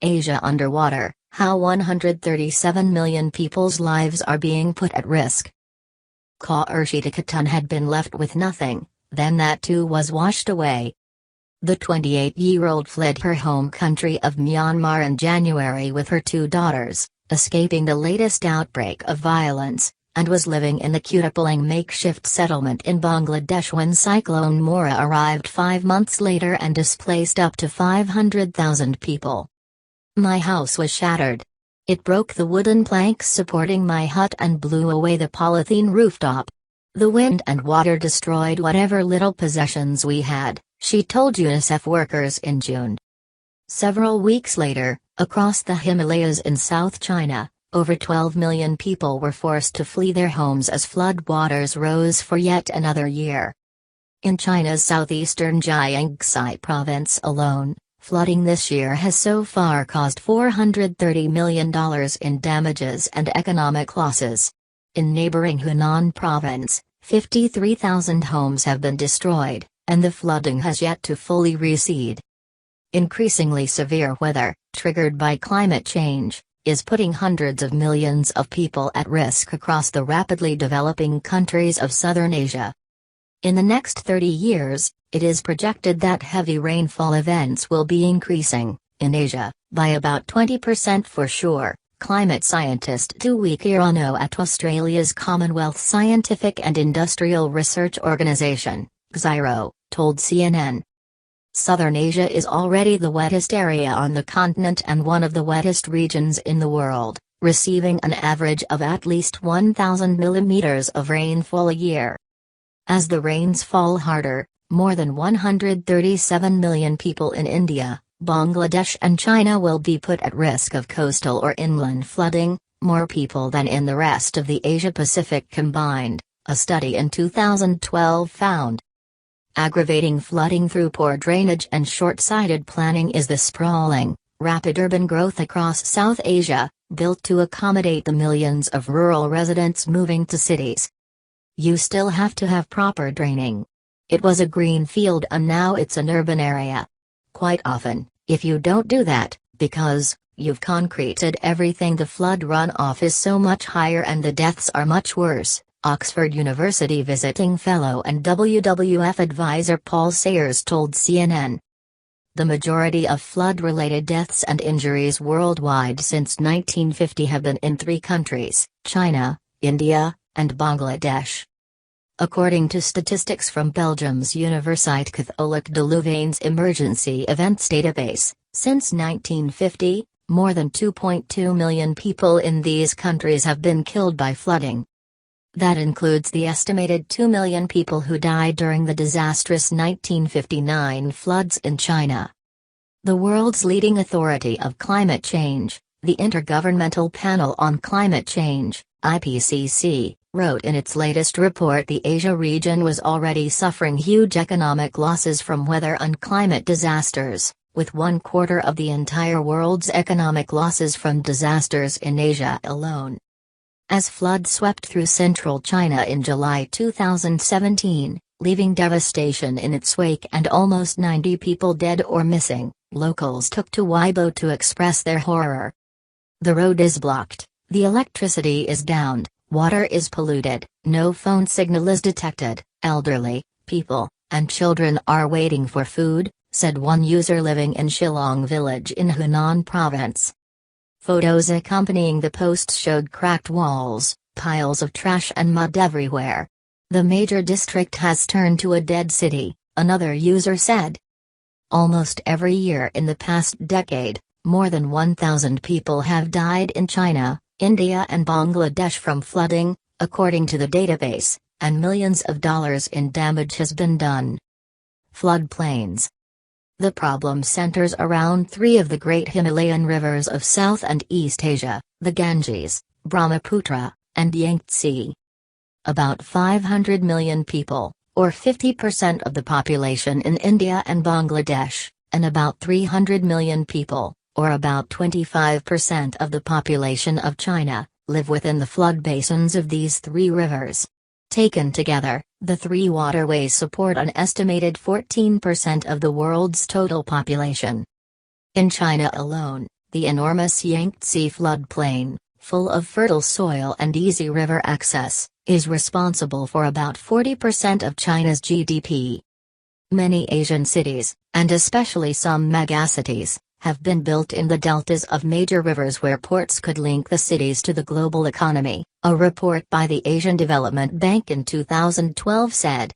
Asia underwater, how 137 million people's lives are being put at risk. Khurshid had been left with nothing, then that too was washed away. The 28-year-old fled her home country of Myanmar in January with her two daughters, escaping the latest outbreak of violence, and was living in the Kutapalang makeshift settlement in Bangladesh when Cyclone Mora arrived 5 months later and displaced up to 500,000 people. My house was shattered. It broke the wooden planks supporting my hut and blew away the polythene rooftop. The wind and water destroyed whatever little possessions we had, she told UNICEF workers in June. Several weeks later, across the Himalayas in South China, over 12 million people were forced to flee their homes as floodwaters rose for yet another year. In China's southeastern Jiangxi province alone, flooding this year has so far caused $430 million in damages and economic losses. In neighboring Hunan province, 53,000 homes have been destroyed, and the flooding has yet to fully recede. Increasingly severe weather, triggered by climate change, is putting hundreds of millions of people at risk across the rapidly developing countries of southern Asia. In the next 30 years, it is projected that heavy rainfall events will be increasing, in Asia, by about 20% for sure, climate scientist Dewey Kirano at Australia's Commonwealth Scientific and Industrial Research Organisation, GSIRO, told CNN. Southern Asia is already the wettest area on the continent and one of the wettest regions in the world, receiving an average of at least 1,000 millimeters of rainfall a year. As the rains fall harder, more than 137 million people in India, Bangladesh and China will be put at risk of coastal or inland flooding, more people than in the rest of the Asia-Pacific combined, a study in 2012 found. Aggravating flooding through poor drainage and short-sighted planning is the sprawling, rapid urban growth across South Asia, built to accommodate the millions of rural residents moving to cities. You still have to have proper draining. It was a green field and now it's an urban area. Quite often, if you don't do that, because you've concreted everything, the flood runoff is so much higher and the deaths are much worse, Oxford University visiting fellow and WWF advisor Paul Sayers told CNN. The majority of flood-related deaths and injuries worldwide since 1950 have been in 3 countries, China, India, and Bangladesh. According to statistics from Belgium's Universiteit Katholiek de Leuven's Emergency Events Database, since 1950, more than 2.2 million people in these countries have been killed by flooding. That includes the estimated 2 million people who died during the disastrous 1959 floods in China. The world's leading authority of climate change, the Intergovernmental Panel on Climate Change, IPCC, wrote in its latest report the Asia region was already suffering huge economic losses from weather and climate disasters, with 1/4 of the entire world's economic losses from disasters in Asia alone. As floods swept through central China in July 2017, leaving devastation in its wake and almost 90 people dead or missing, locals took to Weibo to express their horror. The road is blocked, the electricity is downed, water is polluted, no phone signal is detected, elderly, people, and children are waiting for food, said one user living in Shillong village in Hunan province. Photos accompanying the posts showed cracked walls, piles of trash and mud everywhere. The major district has turned to a dead city, another user said. Almost every year in the past decade, more than 1,000 people have died in China, India and Bangladesh from flooding, according to the database, and millions of dollars in damage has been done. Floodplains. The problem centers around 3 of the great Himalayan rivers of South and East Asia, the Ganges, Brahmaputra, and Yangtze. About 500 million people, or 50% of the population in India and Bangladesh, and about 300 million people, or about 25% of the population of China, live within the flood basins of these 3 rivers. Taken together, the 3 waterways support an estimated 14% of the world's total population. In China alone, The enormous Yangtze floodplain, full of fertile soil and easy river access, is responsible for about 40% of China's GDP. Many Asian cities, and especially some megacities, have been built in the deltas of major rivers where ports could link the cities to the global economy, a report by the Asian Development Bank in 2012 said.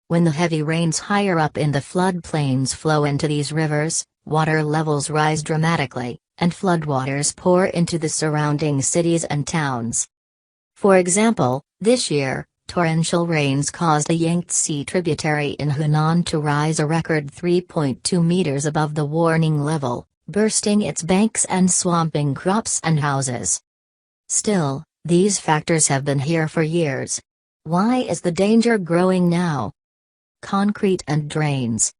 When the heavy rains higher up in the floodplains flow into these rivers, water levels rise dramatically, and floodwaters pour into the surrounding cities and towns. For example, this year, torrential rains caused a Yangtze tributary in Hunan to rise a record 3.2 meters above the warning level, bursting its banks and swamping crops and houses. Still, these factors have been here for years. Why is the danger growing now? Concrete and drains.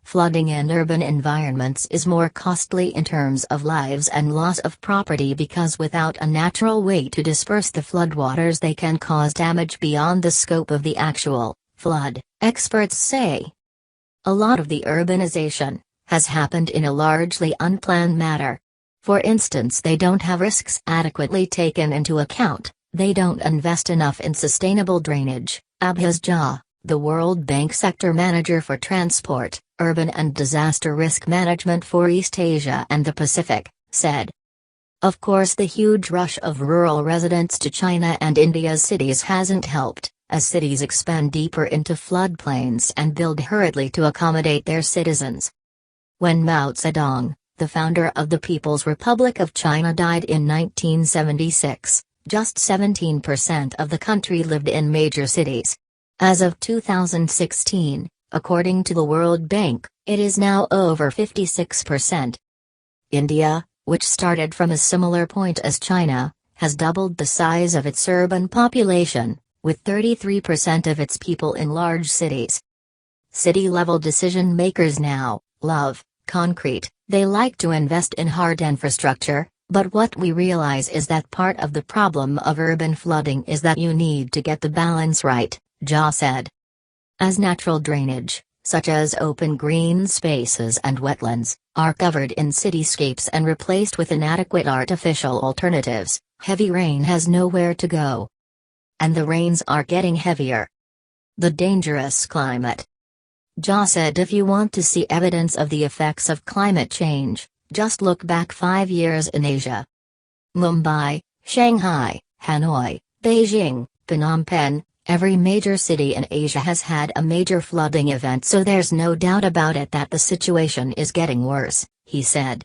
Flooding in urban environments is more costly in terms of lives and loss of property because without a natural way to disperse the floodwaters they can cause damage beyond the scope of the actual flood, experts say. A lot of the urbanization has happened in a largely unplanned manner. For instance, they don't have risks adequately taken into account, they don't invest enough in sustainable drainage, Abhas Jha, the World Bank Sector Manager for Transport, Urban and Disaster Risk Management for East Asia and the Pacific, said. Of course, the huge rush of rural residents to China and India's cities hasn't helped, as cities expand deeper into floodplains and build hurriedly to accommodate their citizens. When Mao Zedong, the founder of the People's Republic of China, died in 1976, just 17% of the country lived in major cities. As of 2016, according to the World Bank, it is now over 56%. India, which started from a similar point as China, has doubled the size of its urban population, with 33% of its people in large cities. City-level decision-makers now love concrete. They like to invest in hard infrastructure, but what we realize is that part of the problem of urban flooding is that you need to get the balance right, Jha said. As natural drainage, such as open green spaces and wetlands, are covered in cityscapes and replaced with inadequate artificial alternatives, heavy rain has nowhere to go. And the rains are getting heavier. The dangerous climate. Jha said if you want to see evidence of the effects of climate change, just look back 5 years in Asia. Mumbai, Shanghai, Hanoi, Beijing, Phnom Penh, every major city in Asia has had a major flooding event, so there's no doubt about it that the situation is getting worse, he said.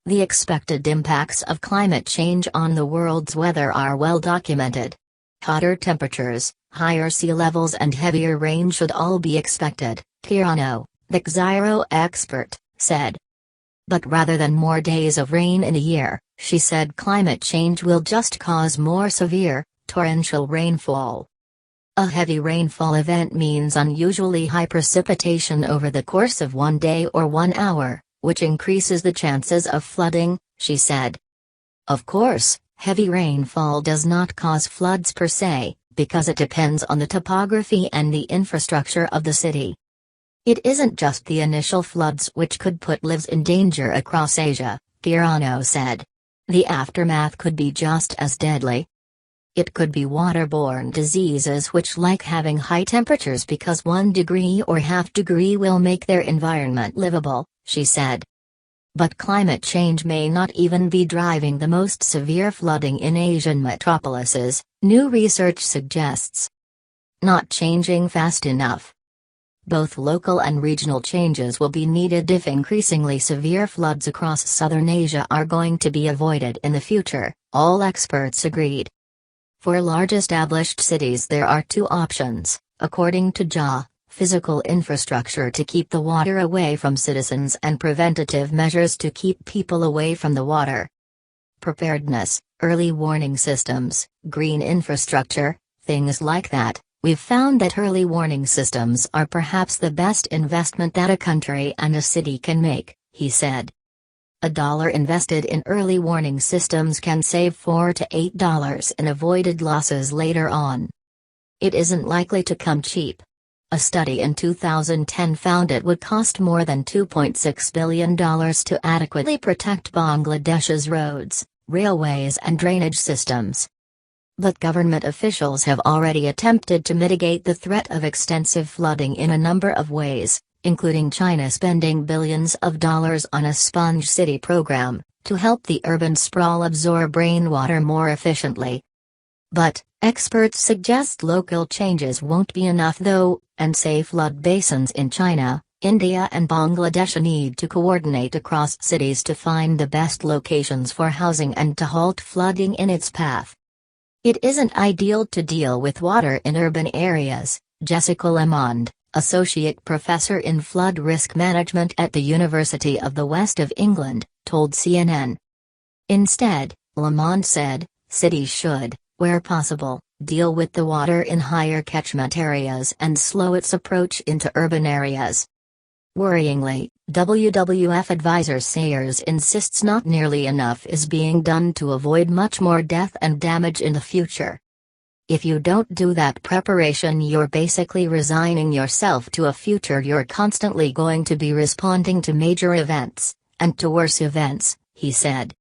The expected impacts of climate change on the world's weather are well documented. Hotter temperatures, higher sea levels and heavier rain should all be expected, Kirano, the Xyro expert, said. But rather than more days of rain in a year, she said climate change will just cause more severe, torrential rainfall. A heavy rainfall event means unusually high precipitation over the course of 1 day or 1 hour, which increases the chances of flooding, she said. Of course, heavy rainfall does not cause floods per se, because it depends on the topography and the infrastructure of the city. It isn't just the initial floods which could put lives in danger across Asia, Kirano said. The aftermath could be just as deadly. It could be waterborne diseases which like having high temperatures because 1 degree or ½ degree will make their environment livable, she said. But climate change may not even be driving the most severe flooding in Asian metropolises, new research suggests. Not changing fast enough. Both local and regional changes will be needed if increasingly severe floods across southern Asia are going to be avoided in the future, all experts agreed. For large established cities there are 2 options, according to Jha: physical infrastructure to keep the water away from citizens and preventative measures to keep people away from the water. Preparedness, early warning systems, green infrastructure, things like that. We've found that early warning systems are perhaps the best investment that a country and a city can make, he said. $1 invested in early warning systems can save $4 to $8 in avoided losses later on. It isn't likely to come cheap. A study in 2010 found it would cost more than $2.6 billion to adequately protect Bangladesh's roads, railways and drainage systems. But government officials have already attempted to mitigate the threat of extensive flooding in a number of ways, including China spending billions of dollars on a sponge city program, to help the urban sprawl absorb rainwater more efficiently. But, experts suggest local changes won't be enough though, and say flood basins in China, India and Bangladesh need to coordinate across cities to find the best locations for housing and to halt flooding in its path. It isn't ideal to deal with water in urban areas, Jessica Lamond, associate professor in flood risk management at the University of the West of England, told CNN. Instead, Lamond said, cities should, where possible, deal with the water in higher catchment areas and slow its approach into urban areas. Worryingly, WWF advisor Sayers insists not nearly enough is being done to avoid much more death and damage in the future. If you don't do that preparation, you're basically resigning yourself to a future you're constantly going to be responding to major events, and to worse events, he said.